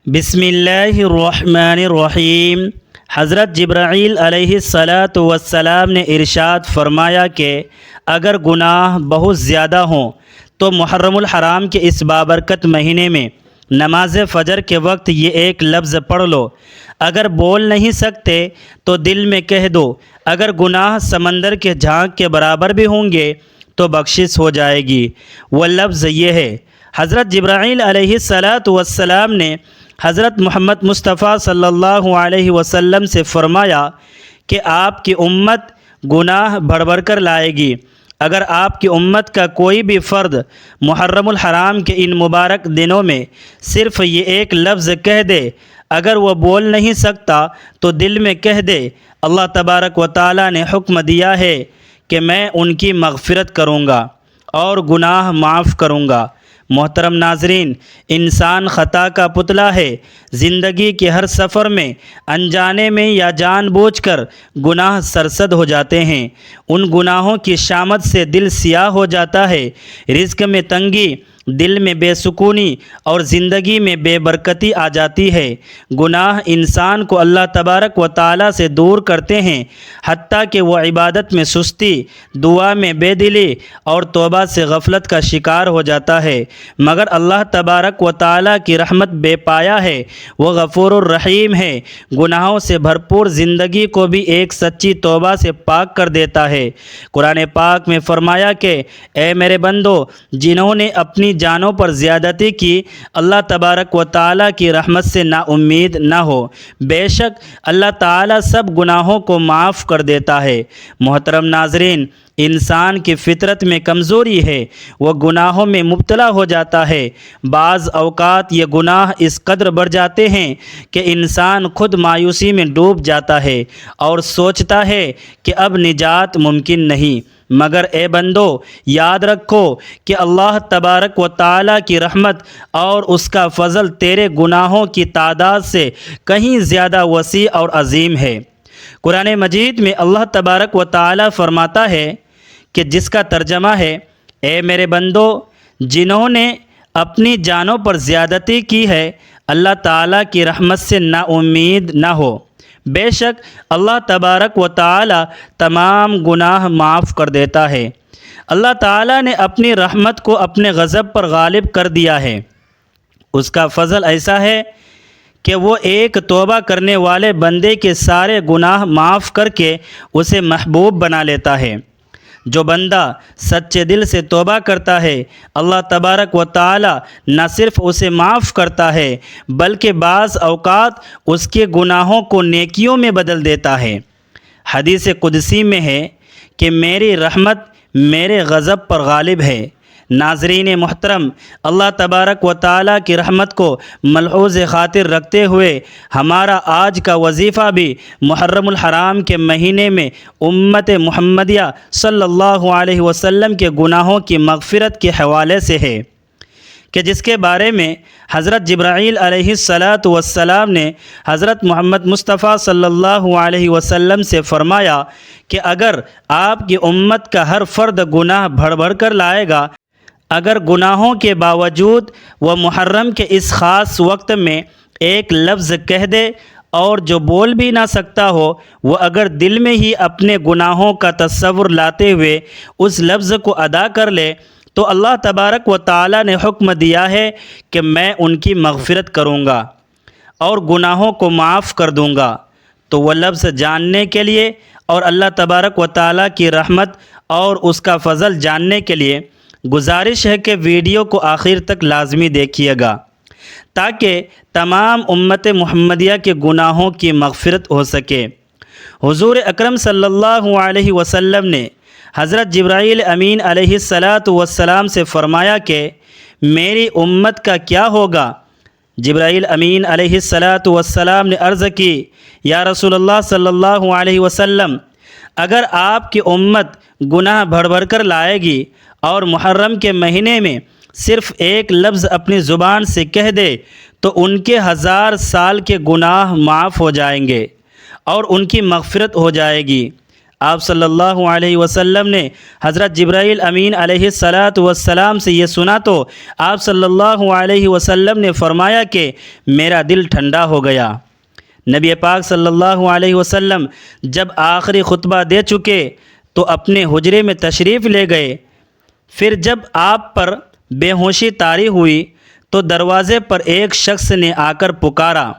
بسم اللہ الرحمن الرحیم۔ حضرت جبرائیل علیہ الصلاۃ والسلام نے ارشاد فرمایا کہ اگر گناہ بہت زیادہ ہوں تو محرم الحرام کے اس بابرکت مہینے میں نماز فجر کے وقت یہ ایک لفظ پڑھ لو۔ اگر بول نہیں سکتے تو دل میں کہہ دو۔ اگر گناہ سمندر کے جھانک کے برابر بھی ہوں گے تو بخشش ہو جائے گی۔ وہ لفظ یہ ہے۔ حضرت جبرائیل علیہ الصلاۃ والسلام نے حضرت محمد مصطفیٰ صلی اللہ علیہ وسلم سے فرمایا کہ آپ کی امت گناہ بڑھ کر لائے گی۔ اگر آپ کی امت کا کوئی بھی فرد محرم الحرام کے ان مبارک دنوں میں صرف یہ ایک لفظ کہہ دے، اگر وہ بول نہیں سکتا تو دل میں کہہ دے، اللہ تبارک و تعالی نے حکم دیا ہے کہ میں ان کی مغفرت کروں گا اور گناہ معاف کروں گا۔ محترم ناظرین، انسان خطا کا پتلا ہے۔ زندگی کے ہر سفر میں انجانے میں یا جان بوجھ کر گناہ سرزد ہو جاتے ہیں۔ ان گناہوں کی شامت سے دل سیاہ ہو جاتا ہے، رزق میں تنگی، دل میں بے سکونی اور زندگی میں بے برکتی آ جاتی ہے۔ گناہ انسان کو اللہ تبارک و تعالی سے دور کرتے ہیں، حتیٰ کہ وہ عبادت میں سستی، دعا میں بے دلی اور توبہ سے غفلت کا شکار ہو جاتا ہے۔ مگر اللہ تبارک و تعالی کی رحمت بے پایا ہے، وہ غفور الرحیم ہے، گناہوں سے بھرپور زندگی کو بھی ایک سچی توبہ سے پاک کر دیتا ہے۔ قرآن پاک میں فرمایا کہ اے میرے بندو، جنہوں نے اپنی جانوں پر زیادتی کی، اللہ تبارک و تعالی کی رحمت سے نا امید نہ ہو، بے شک اللہ تعالی سب گناہوں کو معاف کر دیتا ہے۔ محترم ناظرین، انسان کی فطرت میں کمزوری ہے، وہ گناہوں میں مبتلا ہو جاتا ہے۔ بعض اوقات یہ گناہ اس قدر بڑھ جاتے ہیں کہ انسان خود مایوسی میں ڈوب جاتا ہے اور سوچتا ہے کہ اب نجات ممکن نہیں۔ مگر اے بندو، یاد رکھو کہ اللہ تبارک و تعالی کی رحمت اور اس کا فضل تیرے گناہوں کی تعداد سے کہیں زیادہ وسیع اور عظیم ہے۔ قرآن مجید میں اللہ تبارک و تعالی فرماتا ہے کہ جس کا ترجمہ ہے، اے میرے بندو، جنہوں نے اپنی جانوں پر زیادتی کی ہے، اللہ تعالی کی رحمت سے نا امید نہ ہو، بے شک اللہ تبارک و تعالی تمام گناہ معاف کر دیتا ہے۔ اللہ تعالی نے اپنی رحمت کو اپنے غضب پر غالب کر دیا ہے۔ اس کا فضل ایسا ہے کہ وہ ایک توبہ کرنے والے بندے کے سارے گناہ معاف کر کے اسے محبوب بنا لیتا ہے۔ جو بندہ سچے دل سے توبہ کرتا ہے، اللہ تبارک و تعالی نہ صرف اسے معاف کرتا ہے بلکہ بعض اوقات اس کے گناہوں کو نیکیوں میں بدل دیتا ہے۔ حدیث قدسی میں ہے کہ میری رحمت میرے غضب پر غالب ہے۔ ناظرین محترم، اللہ تبارک و تعالی کی رحمت کو ملحوظ خاطر رکھتے ہوئے ہمارا آج کا وظیفہ بھی محرم الحرام کے مہینے میں امت محمدیہ صلی اللہ علیہ وسلم کے گناہوں کی مغفرت کے حوالے سے ہے، کہ جس کے بارے میں حضرت جبرائیل علیہ الصلاۃ والسلام نے حضرت محمد مصطفیٰ صلی اللہ علیہ وسلم سے فرمایا کہ اگر آپ کی امت کا ہر فرد گناہ بڑھ کر لائے گا، اگر گناہوں کے باوجود وہ محرم کے اس خاص وقت میں ایک لفظ کہہ دے اور جو بول بھی نہ سکتا ہو، وہ اگر دل میں ہی اپنے گناہوں کا تصور لاتے ہوئے اس لفظ کو ادا کر لے، تو اللہ تبارک و تعالی نے حکم دیا ہے کہ میں ان کی مغفرت کروں گا اور گناہوں کو معاف کر دوں گا۔ تو وہ لفظ جاننے کے لیے اور اللہ تبارک و تعالی کی رحمت اور اس کا فضل جاننے کے لیے گزارش ہے کہ ویڈیو کو آخر تک لازمی دیکھیے گا، تاکہ تمام امت محمدیہ کے گناہوں کی مغفرت ہو سکے۔ حضور اکرم صلی اللہ علیہ وسلم نے حضرت جبرائیل امین علیہ الصلاۃ والسلام سے فرمایا کہ میری امت کا کیا ہوگا؟ جبرائیل امین علیہ الصلاۃ والسلام نے عرض کی، یا رسول اللہ صلی اللہ علیہ وسلم، اگر آپ کی امت گناہ بڑھ کر لائے گی اور محرم کے مہینے میں صرف ایک لفظ اپنی زبان سے کہہ دے تو ان کے 1000 سال کے گناہ معاف ہو جائیں گے اور ان کی مغفرت ہو جائے گی۔ آپ صلی اللہ علیہ وسلم نے حضرت جبرائیل امین علیہ السلام سے یہ سنا تو آپ صلی اللہ علیہ وسلم نے فرمایا کہ میرا دل ٹھنڈا ہو گیا۔ نبی پاک صلی اللہ علیہ وسلم جب آخری خطبہ دے چکے تو اپنے حجرے میں تشریف لے گئے۔ پھر جب آپ پر بے ہوشی طاری ہوئی تو دروازے پر ایک شخص نے آ کر پکارا،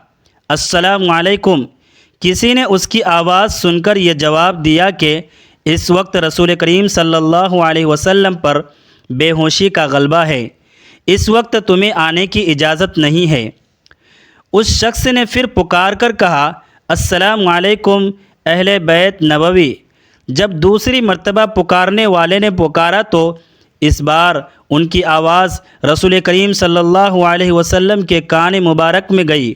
السلام علیکم۔ کسی نے اس کی آواز سن کر یہ جواب دیا کہ اس وقت رسول کریم صلی اللہ علیہ وسلم پر بے ہوشی کا غلبہ ہے، اس وقت تمہیں آنے کی اجازت نہیں ہے۔ اس شخص نے پھر پکار کر کہا، السلام علیکم اہل بیت نبوی۔ جب دوسری مرتبہ پکارنے والے نے پکارا تو اس بار ان کی آواز رسول کریم صلی اللہ علیہ وسلم کے کان مبارک میں گئی۔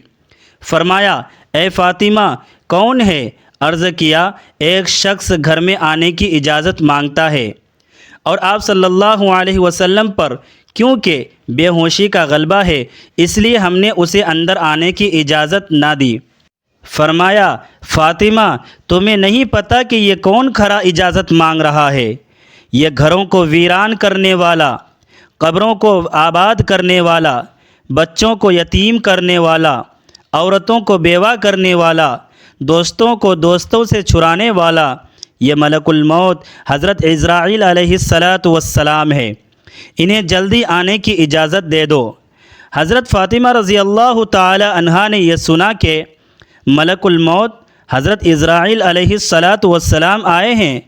فرمایا، اے فاطمہ کون ہے؟ عرض کیا، ایک شخص گھر میں آنے کی اجازت مانگتا ہے، اور آپ صلی اللہ علیہ وسلم پر کیونکہ بے ہوشی کا غلبہ ہے اس لیے ہم نے اسے اندر آنے کی اجازت نہ دی۔ فرمایا، فاطمہ تمہیں نہیں پتہ کہ یہ کون کھڑا اجازت مانگ رہا ہے؟ یہ گھروں کو ویران کرنے والا، قبروں کو آباد کرنے والا، بچوں کو یتیم کرنے والا، عورتوں کو بیوہ کرنے والا، دوستوں کو دوستوں سے چھڑانے والا، یہ ملک الموت حضرت عزرائیل علیہ السلام ہے، انہیں جلدی آنے کی اجازت دے دو۔ حضرت فاطمہ رضی اللہ تعالی عنہا نے یہ سنا کہ ملک الموت حضرت عزرائیل علیہ السلام آئے ہیں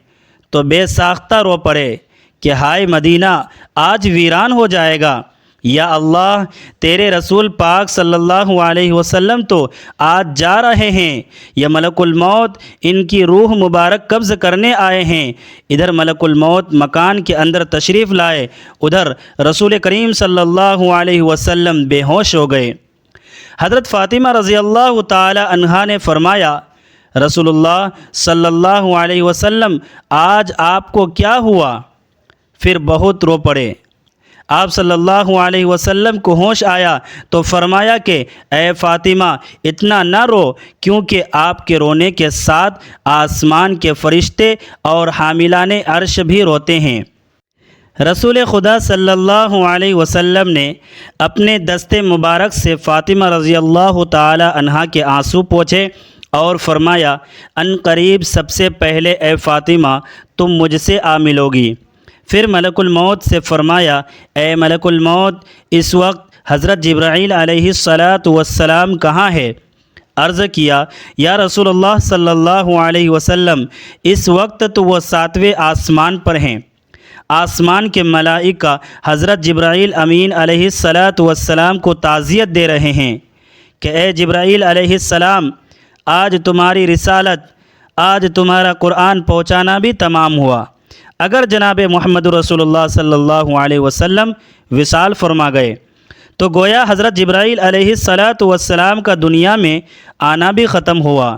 تو بے ساختہ رو پڑے کہ ہائے مدینہ آج ویران ہو جائے گا، یا اللہ تیرے رسول پاک صلی اللہ علیہ وسلم تو آج جا رہے ہیں، یہ ملک الموت ان کی روح مبارک قبض کرنے آئے ہیں۔ ادھر ملک الموت مکان کے اندر تشریف لائے، ادھر رسول کریم صلی اللہ علیہ وسلم بے ہوش ہو گئے۔ حضرت فاطمہ رضی اللہ تعالی عنہا نے فرمایا، رسول اللہ صلی اللہ علیہ وسلم آج آپ کو کیا ہوا؟ پھر بہت رو پڑے۔ آپ صلی اللہ علیہ وسلم کو ہوش آیا تو فرمایا کہ اے فاطمہ اتنا نہ رو، کیونکہ آپ کے رونے کے ساتھ آسمان کے فرشتے اور حاملان عرش بھی روتے ہیں۔ رسول خدا صلی اللہ علیہ وسلم نے اپنے دست مبارک سے فاطمہ رضی اللہ تعالی عنہا کے آنسو پوچھے اور فرمایا، ان قریب سب سے پہلے اے فاطمہ تم مجھ سے آ ملو گی۔ پھر ملک الموت سے فرمایا، اے ملک الموت اس وقت حضرت جبرائیل علیہ السلام کہاں ہے؟ عرض کیا، یا رسول اللہ صلی اللہ علیہ وسلم اس وقت تو وہ 7ویں آسمان پر ہیں۔ آسمان کے ملائکہ حضرت جبرائیل امین علیہ السلام کو تعزیت دے رہے ہیں کہ اے جبرائیل علیہ السلام آج تمہاری رسالت، آج تمہارا قرآن پہنچانا بھی تمام ہوا۔ اگر جناب محمد رسول اللہ صلی اللہ علیہ وسلم وصال فرما گئے تو گویا حضرت جبرائیل علیہ السلام کا دنیا میں آنا بھی ختم ہوا۔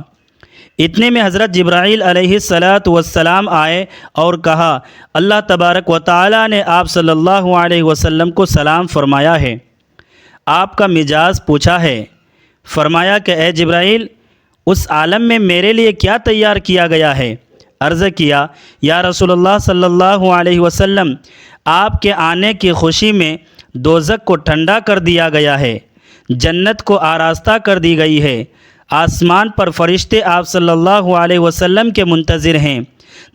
اتنے میں حضرت جبرائیل علیہ السلام آئے اور کہا، اللہ تبارک و تعالی نے آپ صلی اللہ علیہ وسلم کو سلام فرمایا ہے، آپ کا مزاج پوچھا ہے۔ فرمایا کہ اے جبرائیل اس عالم میں میرے لیے کیا تیار کیا گیا ہے؟ عرض کیا، یا رسول اللہ صلی اللہ علیہ وسلم آپ کے آنے کی خوشی میں دوزخ کو ٹھنڈا کر دیا گیا ہے، جنت کو آراستہ کر دی گئی ہے، آسمان پر فرشتے آپ صلی اللہ علیہ وسلم کے منتظر ہیں،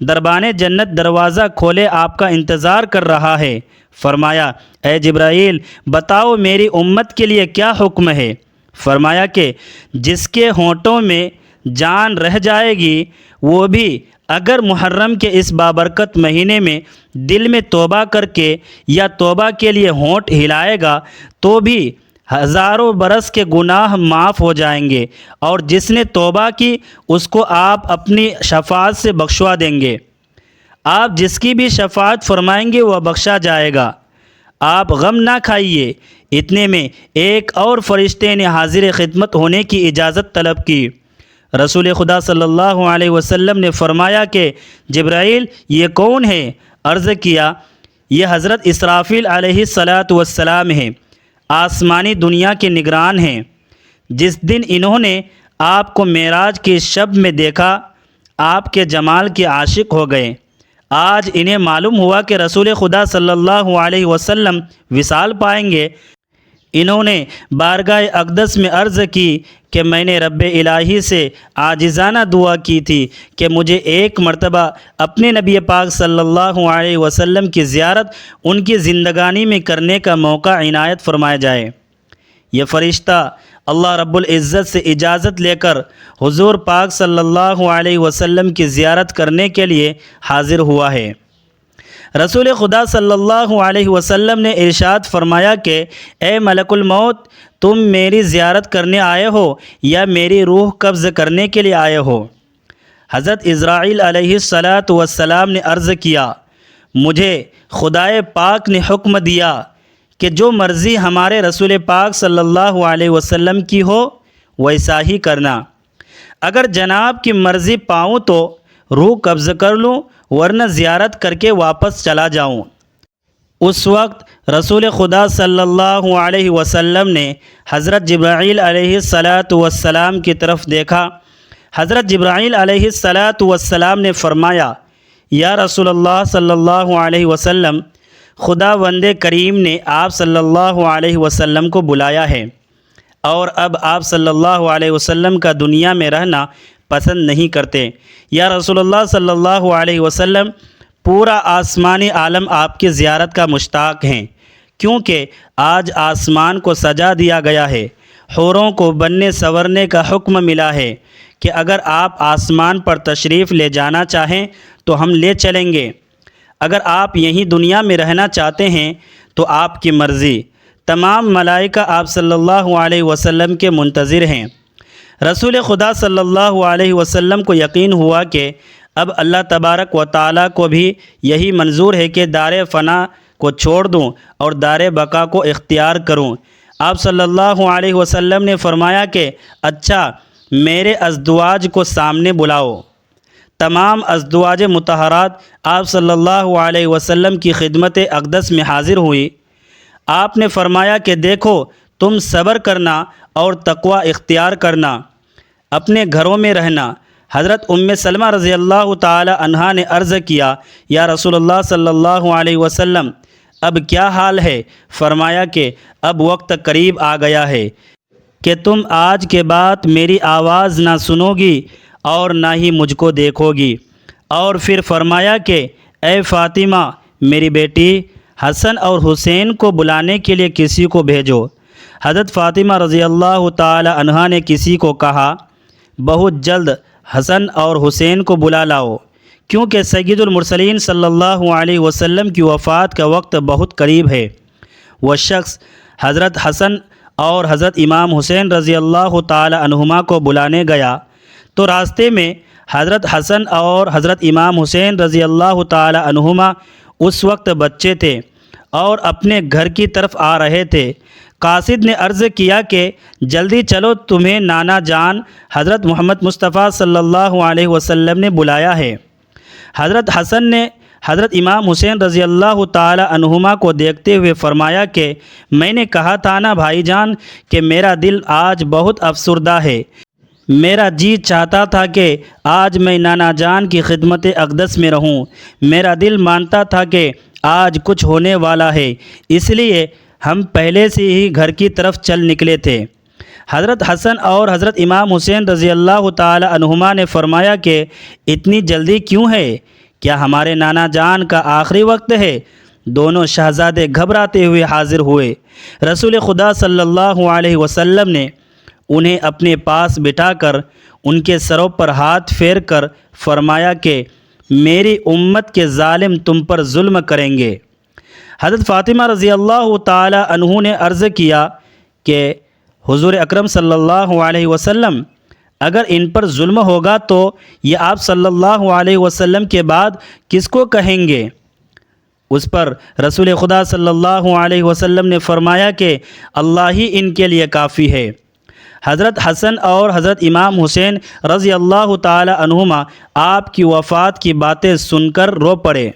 دربان جنت دروازہ کھولے آپ کا انتظار کر رہا ہے۔ فرمایا، اے جبرائیل بتاؤ میری امت کے لیے کیا حکم ہے؟ فرمایا کہ جس کے ہونٹوں میں جان رہ جائے گی وہ بھی اگر محرم کے اس بابرکت مہینے میں دل میں توبہ کر کے یا توبہ کے لیے ہونٹ ہلائے گا تو بھی ہزاروں برس کے گناہ معاف ہو جائیں گے، اور جس نے توبہ کی اس کو آپ اپنی شفاعت سے بخشوا دیں گے۔ آپ جس کی بھی شفاعت فرمائیں گے وہ بخشا جائے گا، آپ غم نہ کھائیے۔ اتنے میں ایک اور فرشتے نے حاضر خدمت ہونے کی اجازت طلب کی۔ رسول خدا صلی اللہ علیہ وسلم نے فرمایا کہ جبرائیل یہ کون ہے؟ عرض کیا، یہ حضرت اسرافیل علیہ السلام ہیں، آسمانی دنیا کے نگران ہیں۔ جس دن انہوں نے آپ کو معراج کی شب میں دیکھا، آپ کے جمال کے عاشق ہو گئے۔ آج انہیں معلوم ہوا کہ رسول خدا صلی اللہ علیہ وسلم وصال پائیں گے۔ انہوں نے بارگاہ اقدس میں عرض کی کہ میں نے رب الہی سے عاجزانہ دعا کی تھی کہ مجھے ایک مرتبہ اپنے نبی پاک صلی اللہ علیہ وسلم کی زیارت ان کی زندگانی میں کرنے کا موقع عنایت فرمایا جائے۔ یہ فرشتہ اللہ رب العزت سے اجازت لے کر حضور پاک صلی اللہ علیہ وسلم کی زیارت کرنے کے لیے حاضر ہوا ہے۔ رسول خدا صلی اللہ علیہ وسلم نے ارشاد فرمایا کہ اے ملک الموت، تم میری زیارت کرنے آئے ہو یا میری روح قبض کرنے کے لیے آئے ہو؟ حضرت اسرائیل علیہ السلام نے عرض کیا، مجھے خدائے پاک نے حکم دیا کہ جو مرضی ہمارے رسول پاک صلی اللہ علیہ وسلم کی ہو ویسا ہی کرنا۔ اگر جناب کی مرضی پاؤں تو روح قبض کر لوں، ورنہ زیارت کر کے واپس چلا جاؤں۔ اس وقت رسول خدا صلی اللہ علیہ وسلم نے حضرت جبرائیل علیہ السلام کی طرف دیکھا۔ حضرت جبرائیل علیہ السلام نے فرمایا، یا رسول اللہ صلی اللہ علیہ وسلم، خدا وند کریم نے آپ صلی اللہ علیہ وسلم کو بلایا ہے، اور اب آپ صلی اللہ علیہ وسلم کا دنیا میں رہنا پسند نہیں کرتے۔ یا رسول اللہ صلی اللہ علیہ وسلم، پورا آسمانی عالم آپ کی زیارت کا مشتاق ہیں، کیونکہ آج آسمان کو سجا دیا گیا ہے۔ حوروں کو بننے سنورنے کا حکم ملا ہے کہ اگر آپ آسمان پر تشریف لے جانا چاہیں تو ہم لے چلیں گے، اگر آپ یہیں دنیا میں رہنا چاہتے ہیں تو آپ کی مرضی۔ تمام ملائکہ آپ صلی اللہ علیہ وسلم کے منتظر ہیں۔ رسول خدا صلی اللہ علیہ وسلم کو یقین ہوا کہ اب اللہ تبارک و تعالیٰ کو بھی یہی منظور ہے کہ دار فنا کو چھوڑ دوں اور دار بقا کو اختیار کروں۔ آپ صلی اللہ علیہ وسلم نے فرمایا کہ اچھا، میرے ازدواج کو سامنے بلاؤ۔ تمام ازدواج مطہرات آپ صلی اللہ علیہ وسلم کی خدمت اقدس میں حاضر ہوئی۔ آپ نے فرمایا کہ دیکھو، تم صبر کرنا اور تقوی اختیار کرنا، اپنے گھروں میں رہنا۔ حضرت ام سلمہ رضی اللہ تعالی عنہا نے عرض کیا، یا رسول اللہ صلی اللہ علیہ وسلم، اب کیا حال ہے؟ فرمایا کہ اب وقت قریب آ گیا ہے کہ تم آج کے بعد میری آواز نہ سنو گی اور نہ ہی مجھ کو دیکھو گی۔ اور پھر فرمایا کہ اے فاطمہ میری بیٹی، حسن اور حسین کو بلانے کے لیے کسی کو بھیجو۔ حضرت فاطمہ رضی اللہ تعالی عنہا نے کسی کو کہا، بہت جلد حسن اور حسین کو بلا لاؤ، کیونکہ سید المرسلین صلی اللہ علیہ وسلم کی وفات کا وقت بہت قریب ہے۔ وہ شخص حضرت حسن اور حضرت امام حسین رضی اللہ تعالی عنہما کو بلانے گیا تو راستے میں حضرت حسن اور حضرت امام حسین رضی اللہ تعالی عنہما اس وقت بچے تھے اور اپنے گھر کی طرف آ رہے تھے۔ قاصد نے عرض کیا کہ جلدی چلو، تمہیں نانا جان حضرت محمد مصطفیٰ صلی اللہ علیہ وسلم نے بلایا ہے۔ حضرت حسن نے حضرت امام حسین رضی اللہ تعالی عنہما کو دیکھتے ہوئے فرمایا کہ میں نے کہا تھا نا بھائی جان کہ میرا دل آج بہت افسردہ ہے۔ میرا جی چاہتا تھا کہ آج میں نانا جان کی خدمت اقدس میں رہوں۔ میرا دل مانتا تھا کہ آج کچھ ہونے والا ہے، اس لیے ہم پہلے سے ہی گھر کی طرف چل نکلے تھے۔ حضرت حسن اور حضرت امام حسین رضی اللہ تعالی عنہما نے فرمایا کہ اتنی جلدی کیوں ہے؟ کیا ہمارے نانا جان کا آخری وقت ہے؟ دونوں شہزادے گھبراتے ہوئے حاضر ہوئے۔ رسول خدا صلی اللہ علیہ وسلم نے انہیں اپنے پاس بٹھا کر ان کے سروں پر ہاتھ پھیر کر فرمایا کہ میری امت کے ظالم تم پر ظلم کریں گے۔ حضرت فاطمہ رضی اللہ تعالی عنہ نے عرض کیا کہ حضور اکرم صلی اللہ علیہ وسلم، اگر ان پر ظلم ہوگا تو یہ آپ صلی اللہ علیہ وسلم کے بعد کس کو کہیں گے؟ اس پر رسول خدا صلی اللہ علیہ وسلم نے فرمایا کہ اللہ ہی ان کے لیے کافی ہے۔ حضرت حسن اور حضرت امام حسین رضی اللہ تعالی عنہما آپ کی وفات کی باتیں سن کر رو پڑے۔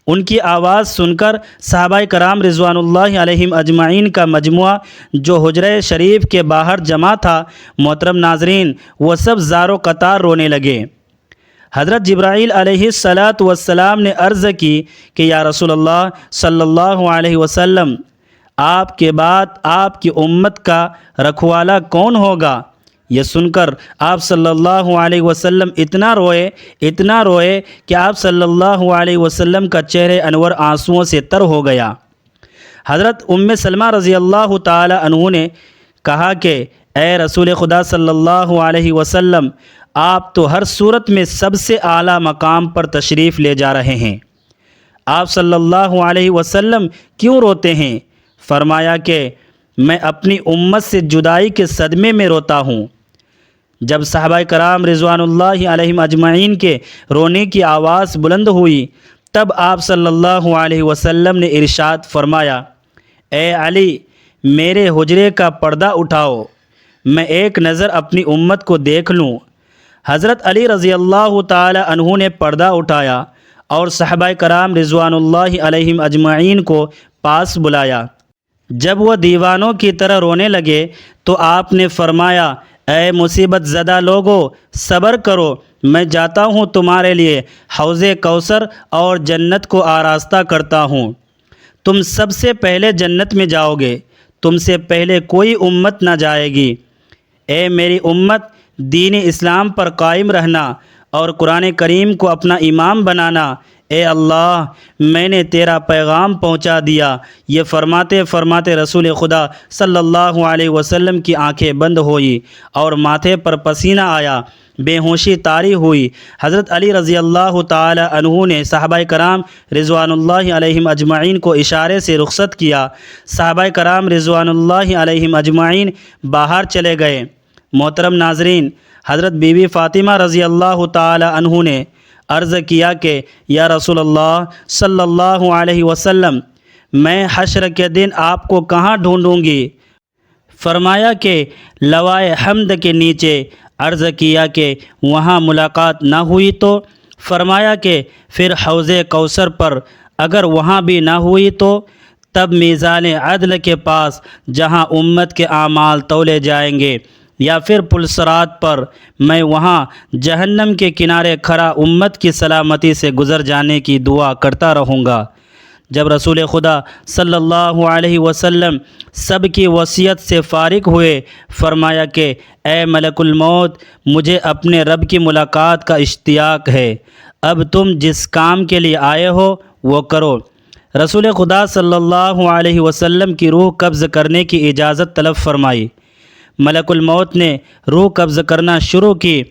ان کی آواز سن کر صحابہ کرام رضوان اللہ علیہم اجمعین کا مجموعہ جو حجرہ شریف کے باہر جمع تھا، محترم ناظرین، وہ سب زار و قطار رونے لگے۔ حضرت جبرائیل علیہ السلام نے عرض کی کہ یا رسول اللہ صلی اللہ علیہ وسلم، آپ کے بعد آپ کی امت کا رکھوالا کون ہوگا؟ یہ سن کر آپ صلی اللہ علیہ وسلم اتنا روئے کہ آپ صلی اللہ علیہ وسلم کا چہرہ انور آنسوؤں سے تر ہو گیا۔ حضرت ام سلمہ رضی اللہ تعالی عنہ نے کہا کہ اے رسول خدا صلی اللہ علیہ وسلم، آپ تو ہر صورت میں سب سے اعلیٰ مقام پر تشریف لے جا رہے ہیں، آپ صلی اللہ علیہ وسلم کیوں روتے ہیں؟ فرمایا کہ میں اپنی امت سے جدائی کے صدمے میں روتا ہوں۔ جب صحابہ کرام رضوان اللہ علیہم اجمعین کے رونے کی آواز بلند ہوئی، تب آپ صلی اللہ علیہ وسلم نے ارشاد فرمایا، اے علی، میرے حجرے کا پردہ اٹھاؤ، میں ایک نظر اپنی امت کو دیکھ لوں۔ حضرت علی رضی اللہ تعالی عنہ نے پردہ اٹھایا اور صحابہ کرام رضوان اللہ علیہم اجمعین کو پاس بلایا۔ جب وہ دیوانوں کی طرح رونے لگے تو آپ نے فرمایا، اے مصیبت زدہ لوگو، صبر کرو، میں جاتا ہوں تمہارے لیے حوض کوثر اور جنت کو آراستہ کرتا ہوں۔ تم سب سے پہلے جنت میں جاؤ گے، تم سے پہلے کوئی امت نہ جائے گی۔ اے میری امت، دین اسلام پر قائم رہنا اور قرآن کریم کو اپنا امام بنانا۔ اے اللہ، میں نے تیرا پیغام پہنچا دیا۔ یہ فرماتے فرماتے رسول خدا صلی اللہ علیہ وسلم کی آنکھیں بند ہوئی اور ماتھے پر پسینہ آیا، بے ہوشی طاری ہوئی۔ حضرت علی رضی اللہ تعالی عنہ نے صحابہ کرام رضوان اللہ علیہم اجمعین کو اشارے سے رخصت کیا۔ صحابہ کرام رضوان اللہ علیہم اجمعین باہر چلے گئے۔ محترم ناظرین، حضرت بی بی فاطمہ رضی اللہ تعالی عنہ نے عرض کیا کہ یا رسول اللہ صلی اللہ علیہ وسلم، میں حشر کے دن آپ کو کہاں ڈھونڈوں گی؟ فرمایا کہ لوائے حمد کے نیچے۔ عرض کیا کہ وہاں ملاقات نہ ہوئی تو؟ فرمایا کہ پھر حوض کوثر پر۔ اگر وہاں بھی نہ ہوئی تو؟ تب میزان عدل کے پاس جہاں امت کے اعمال تولے جائیں گے، یا پھر پل صراط پر۔ میں وہاں جہنم کے کنارے کھڑا امت کی سلامتی سے گزر جانے کی دعا کرتا رہوں گا۔ جب رسول خدا صلی اللہ علیہ وسلم سب کی وصیت سے فارغ ہوئے، فرمایا کہ اے ملک الموت، مجھے اپنے رب کی ملاقات کا اشتیاق ہے، اب تم جس کام کے لیے آئے ہو وہ کرو۔ رسول خدا صلی اللہ علیہ وسلم کی روح قبض کرنے کی اجازت طلب فرمائی۔ ملک الموت نے روح قبض کرنا شروع کی۔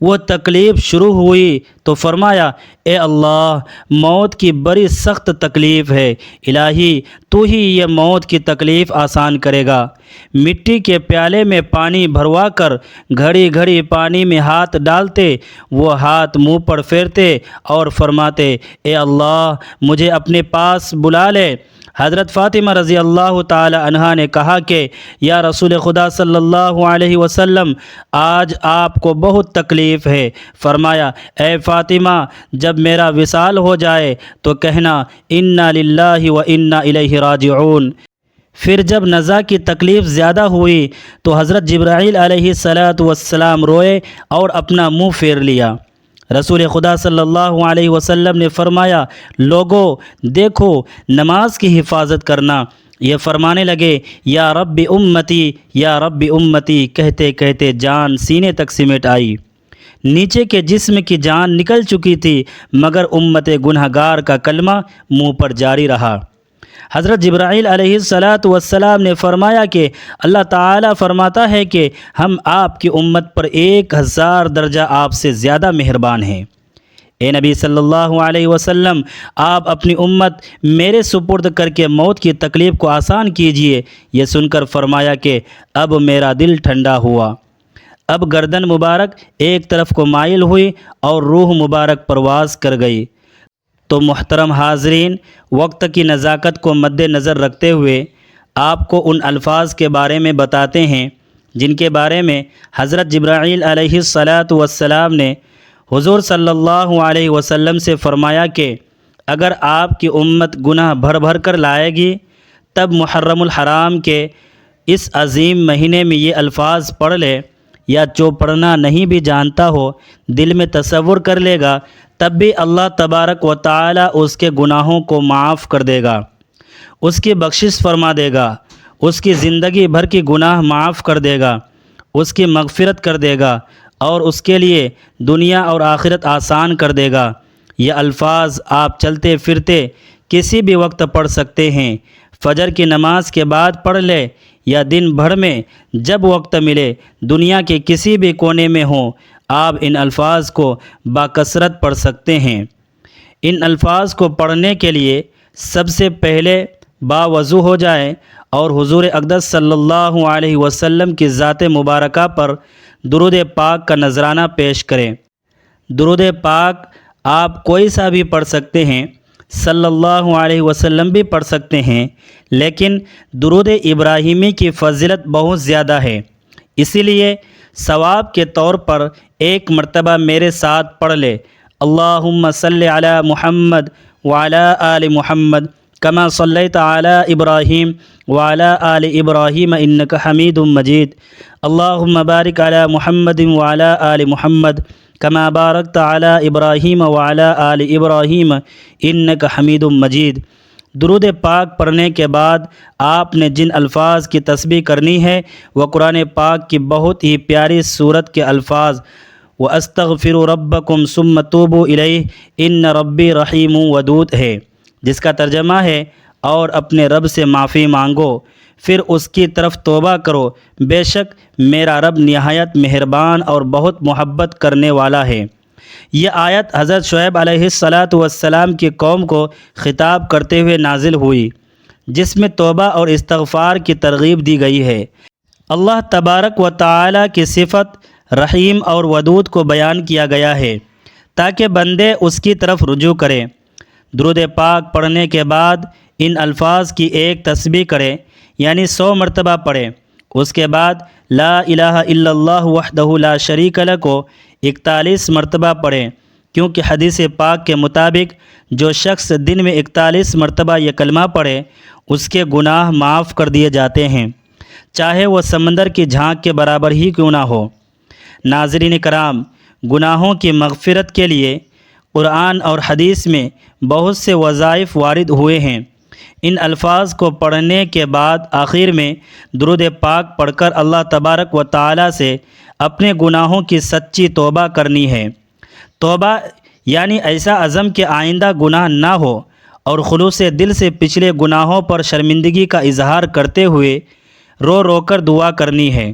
وہ تکلیف شروع ہوئی تو فرمایا، اے اللہ، موت کی بڑی سخت تکلیف ہے، الہی تو ہی یہ موت کی تکلیف آسان کرے گا۔ مٹی کے پیالے میں پانی بھروا کر گھڑی گھڑی پانی میں ہاتھ ڈالتے، وہ ہاتھ منہ پر پھیرتے اور فرماتے، اے اللہ، مجھے اپنے پاس بلا لے۔ حضرت فاطمہ رضی اللہ تعالی عنہا نے کہا کہ یا رسول خدا صلی اللہ علیہ وسلم، آج آپ کو بہت تکلیف ہے۔ فرمایا، اے فاطمہ، جب میرا وصال ہو جائے تو کہنا انا للہ و انا الیہ راجعون۔ پھر جب نزا کی تکلیف زیادہ ہوئی تو حضرت جبرائیل علیہ السلام روئے اور اپنا منہ پھیر لیا۔ رسول خدا صلی اللہ علیہ وسلم نے فرمایا، لوگو دیکھو، نماز کی حفاظت کرنا۔ یہ فرمانے لگے، یا رب امتی، یا رب امتی، کہتے کہتے جان سینے تک سمیٹ آئی۔ نیچے کے جسم کی جان نکل چکی تھی، مگر امت گنہگار کا کلمہ منہ پر جاری رہا۔ حضرت جبرائیل علیہ السلام نے فرمایا کہ اللہ تعالیٰ فرماتا ہے کہ ہم آپ کی امت پر 1000 درجہ آپ سے زیادہ مہربان ہیں۔ اے نبی صلی اللہ علیہ وسلم، آپ اپنی امت میرے سپرد کر کے موت کی تکلیف کو آسان کیجئے۔ یہ سن کر فرمایا کہ اب میرا دل ٹھنڈا ہوا۔ اب گردن مبارک ایک طرف کو مائل ہوئی اور روح مبارک پرواز کر گئی۔ تو محترم حاضرین، وقت کی نزاکت کو مد نظر رکھتے ہوئے آپ کو ان الفاظ کے بارے میں بتاتے ہیں جن کے بارے میں حضرت جبرائیل علیہ السلام نے حضور صلی اللہ علیہ وسلم سے فرمایا کہ اگر آپ کی امت گناہ بھر بھر کر لائے گی، تب محرم الحرام کے اس عظیم مہینے میں یہ الفاظ پڑھ لے، یا جو پڑھنا نہیں بھی جانتا ہو دل میں تصور کر لے گا تب بھی اللہ تبارک و تعالی اس کے گناہوں کو معاف کر دے گا، اس کی بخشش فرما دے گا، اس کی زندگی بھر کی گناہ معاف کر دے گا، اس کی مغفرت کر دے گا اور اس کے لیے دنیا اور آخرت آسان کر دے گا۔ یہ الفاظ آپ چلتے پھرتے کسی بھی وقت پڑھ سکتے ہیں، فجر کی نماز کے بعد پڑھ لے یا دن بھر میں جب وقت ملے، دنیا کے کسی بھی کونے میں ہوں، آپ ان الفاظ کو باکثرت پڑھ سکتے ہیں۔ ان الفاظ کو پڑھنے کے لیے سب سے پہلے باوضو ہو جائیں اور حضور اقدس صلی اللہ علیہ وسلم کی ذات مبارکہ پر درود پاک کا نذرانہ پیش کریں۔ درود پاک آپ کوئی سا بھی پڑھ سکتے ہیں، صلی اللہ علیہ وسلم بھی پڑھ سکتے ہیں، لیکن درود ابراہیمی کی فضیلت بہت زیادہ ہے، اسی لیے ثواب کے طور پر ایک مرتبہ میرے ساتھ پڑھ لے، اللہم صلی علی محمد وعلی آل محمد کما صلیت علی ابراہیم وعلی آل ابراہیم انک حمید مجید، اللہم بارک علی محمد وعلی آل محمد کما بارکت علی ابراہیم وعلی آل ابراہیم انک حمید مجید۔ درود پاک پڑھنے کے بعد آپ نے جن الفاظ کی تسبیح کرنی ہے وہ قرآن پاک کی بہت ہی پیاری صورت کے الفاظ وَأَسْتَغْفِرُ رَبَّكُمْ ثُمَّ تُوبُوا إِلَيْهِ إِنَّ رَبِّي رَحِيمٌ وَدُودٌ ہے، جس کا ترجمہ ہے اور اپنے رب سے معافی مانگو پھر اس کی طرف توبہ کرو، بے شک میرا رب نہایت مہربان اور بہت محبت کرنے والا ہے۔ یہ آیت حضرت شعیب علیہ السلام کی قوم کو خطاب کرتے ہوئے نازل ہوئی، جس میں توبہ اور استغفار کی ترغیب دی گئی ہے۔ اللہ تبارک و تعالی کی صفت رحیم اور ودود کو بیان کیا گیا ہے تاکہ بندے اس کی طرف رجوع کریں۔ درود پاک پڑھنے کے بعد ان الفاظ کی ایک تسبیح کریں، یعنی 100 مرتبہ پڑھیں۔ اس کے بعد لا الہ الا اللہ وحدہ لا شریک لہ کو 41 مرتبہ پڑھیں، کیونکہ حدیث پاک کے مطابق جو شخص دن میں 41 مرتبہ یہ کلمہ پڑھے اس کے گناہ معاف کر دیے جاتے ہیں، چاہے وہ سمندر کی جھانک کے برابر ہی کیوں نہ ہو۔ ناظرین کرام، گناہوں کی مغفرت کے لیے قرآن اور حدیث میں بہت سے وظائف وارد ہوئے ہیں۔ ان الفاظ کو پڑھنے کے بعد آخر میں درود پاک پڑھ کر اللہ تبارک و تعالی سے اپنے گناہوں کی سچی توبہ کرنی ہے۔ توبہ یعنی ایسا عزم کہ آئندہ گناہ نہ ہو اور خلوص دل سے پچھلے گناہوں پر شرمندگی کا اظہار کرتے ہوئے رو رو کر دعا کرنی ہے،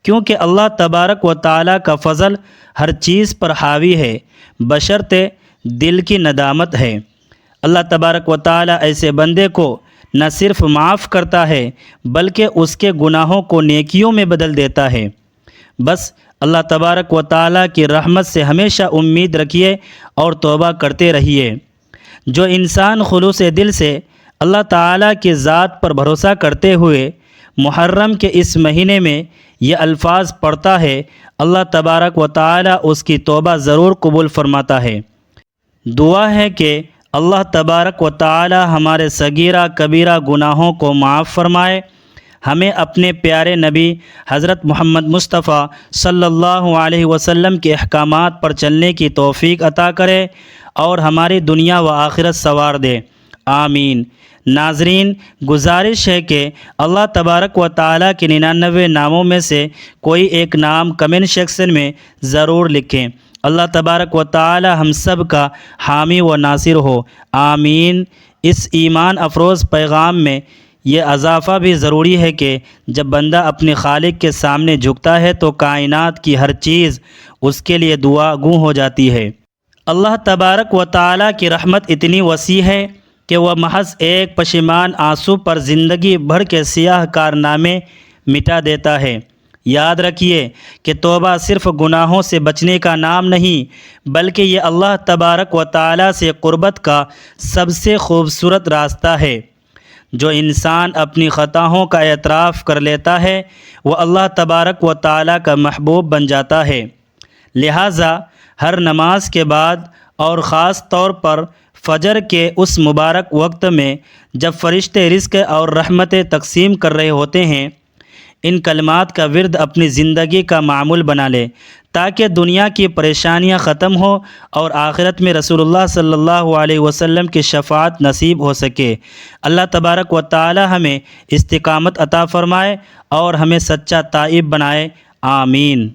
کیونکہ اللہ تبارک و تعالی کا فضل ہر چیز پر حاوی ہے بشرطِ دل کی ندامت ہے۔ اللہ تبارک و تعالی ایسے بندے کو نہ صرف معاف کرتا ہے بلکہ اس کے گناہوں کو نیکیوں میں بدل دیتا ہے۔ بس اللہ تبارک و تعالی کی رحمت سے ہمیشہ امید رکھیے اور توبہ کرتے رہیے۔ جو انسان خلوص دل سے اللہ تعالی کی ذات پر بھروسہ کرتے ہوئے محرم کے اس مہینے میں یہ الفاظ پڑھتا ہے، اللہ تبارک و تعالی اس کی توبہ ضرور قبول فرماتا ہے۔ دعا ہے کہ اللہ تبارک و تعالی ہمارے صغیرہ کبیرہ گناہوں کو معاف فرمائے، ہمیں اپنے پیارے نبی حضرت محمد مصطفیٰ صلی اللہ علیہ وسلم کے احکامات پر چلنے کی توفیق عطا کرے اور ہماری دنیا و آخرت سنوار دے، آمین۔ ناظرین، گزارش ہے کہ اللہ تبارک و تعالی کے 99 ناموں میں سے کوئی ایک نام کمنٹ سیکشن میں ضرور لکھیں۔ اللہ تبارک و تعالی ہم سب کا حامی و ناصر ہو، آمین۔ اس ایمان افروز پیغام میں یہ اضافہ بھی ضروری ہے کہ جب بندہ اپنے خالق کے سامنے جھکتا ہے تو کائنات کی ہر چیز اس کے لیے دعا گو ہو جاتی ہے۔ اللہ تبارک و تعالی کی رحمت اتنی وسیع ہے کہ وہ محض ایک پشیمان آنسو پر زندگی بھر کے سیاہ کارنامے مٹا دیتا ہے۔ یاد رکھیے کہ توبہ صرف گناہوں سے بچنے کا نام نہیں بلکہ یہ اللہ تبارک و تعالی سے قربت کا سب سے خوبصورت راستہ ہے۔ جو انسان اپنی خطاؤں کا اعتراف کر لیتا ہے وہ اللہ تبارک و تعالی کا محبوب بن جاتا ہے۔ لہٰذا ہر نماز کے بعد اور خاص طور پر فجر کے اس مبارک وقت میں جب فرشتے رزق اور رحمتیں تقسیم کر رہے ہوتے ہیں، ان کلمات کا ورد اپنی زندگی کا معمول بنا لے تاکہ دنیا کی پریشانیاں ختم ہو اور آخرت میں رسول اللہ صلی اللہ علیہ وسلم کی شفاعت نصیب ہو سکے۔ اللہ تبارک و تعالی ہمیں استقامت عطا فرمائے اور ہمیں سچا تائب بنائے، آمین۔